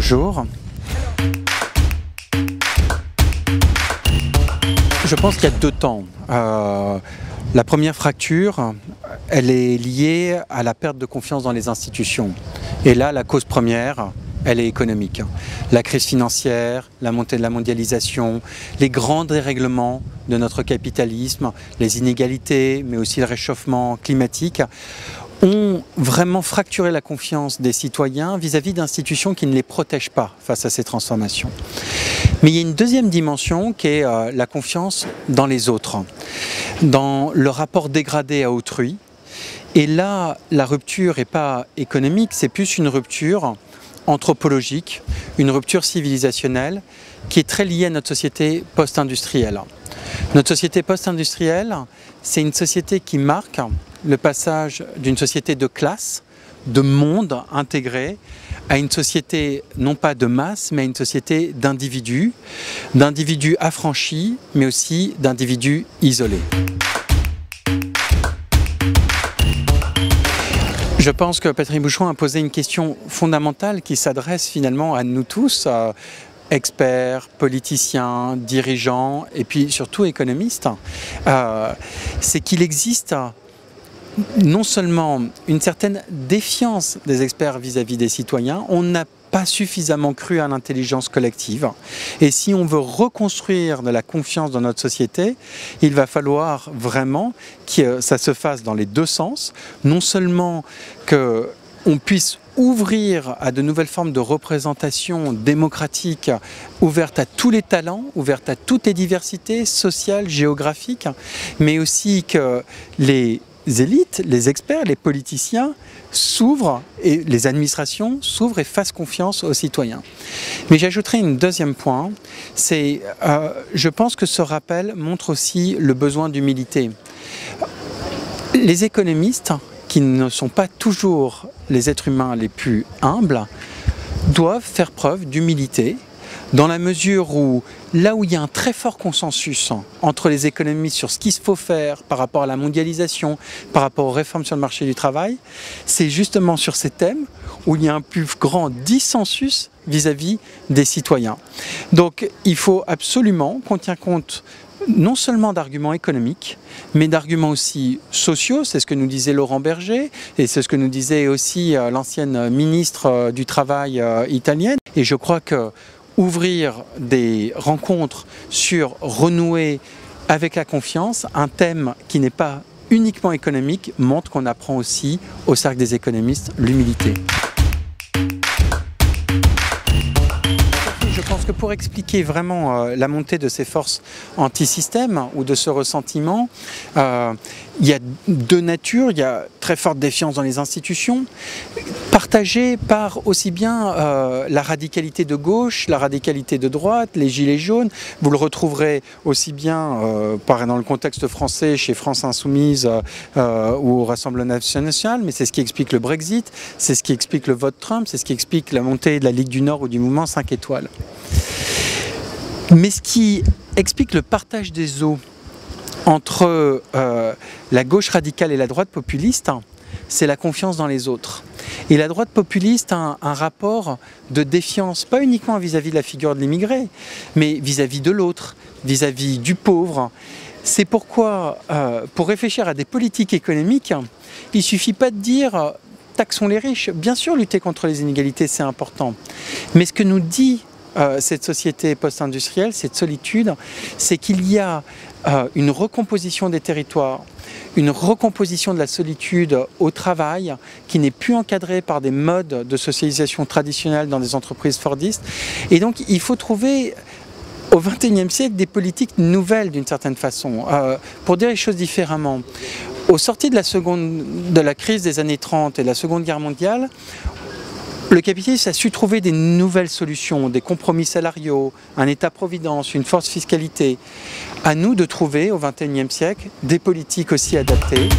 Bonjour. Je pense qu'il y a deux temps. La première fracture, elle est liée à la perte de confiance dans les institutions. Et là, la cause première, elle est économique. La crise financière, la montée de la mondialisation, les grands dérèglements de notre capitalisme, les inégalités, mais aussi le réchauffement climatique, ont vraiment fracturé la confiance des citoyens vis-à-vis d'institutions qui ne les protègent pas face à ces transformations. Mais il y a une deuxième dimension qui est la confiance dans les autres, dans le rapport dégradé à autrui. Et là, la rupture n'est pas économique, c'est plus une rupture anthropologique, une rupture civilisationnelle qui est très liée à notre société post-industrielle. Notre société post-industrielle, c'est une société qui marque le passage d'une société de classe, de monde intégré, à une société non pas de masse, mais à une société d'individus affranchis, mais aussi d'individus isolés. Je pense que Patrick Boucheron a posé une question fondamentale qui s'adresse finalement à nous tous, experts, politiciens, dirigeants et puis surtout économistes. C'est qu'il existe non seulement une certaine défiance des experts vis-à-vis des citoyens, on n'a pas suffisamment cru à l'intelligence collective. Et si on veut reconstruire de la confiance dans notre société, il va falloir vraiment que ça se fasse dans les deux sens. Non seulement qu'on puisse ouvrir à de nouvelles formes de représentation démocratique, ouverte à tous les talents, ouverte à toutes les diversités sociales, géographiques, mais aussi que les élites, les experts, les politiciens s'ouvrent et les administrations s'ouvrent et fassent confiance aux citoyens. Mais j'ajouterai un deuxième point, c'est je pense que ce rappel montre aussi le besoin d'humilité. Les économistes, qui ne sont pas toujours les êtres humains les plus humbles, doivent faire preuve d'humilité, dans la mesure où, là où il y a un très fort consensus entre les économistes sur ce qu'il faut faire par rapport à la mondialisation, par rapport aux réformes sur le marché du travail, c'est justement sur ces thèmes où il y a un plus grand dissensus vis-à-vis des citoyens. Donc il faut absolument qu'on tienne compte non seulement d'arguments économiques, mais d'arguments aussi sociaux, c'est ce que nous disait Laurent Berger, et c'est ce que nous disait aussi l'ancienne ministre du Travail italienne. Et je crois que ouvrir des rencontres sur renouer avec la confiance, un thème qui n'est pas uniquement économique, montre qu'on apprend aussi au cercle des économistes l'humilité. Je pense que pour expliquer vraiment la montée de ces forces anti-système ou de ce ressentiment, il y a deux natures. Il y a très forte défiance dans les institutions, partagée par aussi bien la radicalité de gauche, la radicalité de droite, les gilets jaunes. Vous le retrouverez aussi bien dans le contexte français, chez France Insoumise ou au Rassemblement National, mais c'est ce qui explique le Brexit, c'est ce qui explique le vote Trump, c'est ce qui explique la montée de la Ligue du Nord ou du mouvement 5 étoiles. Mais ce qui explique le partage des eaux entre la gauche radicale et la droite populiste, c'est la confiance dans les autres. Et la droite populiste a un rapport de défiance, pas uniquement vis-à-vis de la figure de l'immigré, mais vis-à-vis de l'autre, vis-à-vis du pauvre. C'est pourquoi, pour réfléchir à des politiques économiques, il ne suffit pas de dire « taxons les riches ». Bien sûr, lutter contre les inégalités, c'est important. Mais ce que nous dit cette société post-industrielle, cette solitude, c'est qu'il y a une recomposition des territoires, une recomposition de la solitude au travail qui n'est plus encadrée par des modes de socialisation traditionnels dans des entreprises fordistes. Et donc il faut trouver au XXIe siècle des politiques nouvelles d'une certaine façon. Pour dire les choses différemment, au sortir de la crise des années 30 et de la Seconde Guerre mondiale, le capitalisme a su trouver des nouvelles solutions, des compromis salariaux, un État-providence, une force fiscalité. À nous de trouver, au XXIe siècle, des politiques aussi adaptées.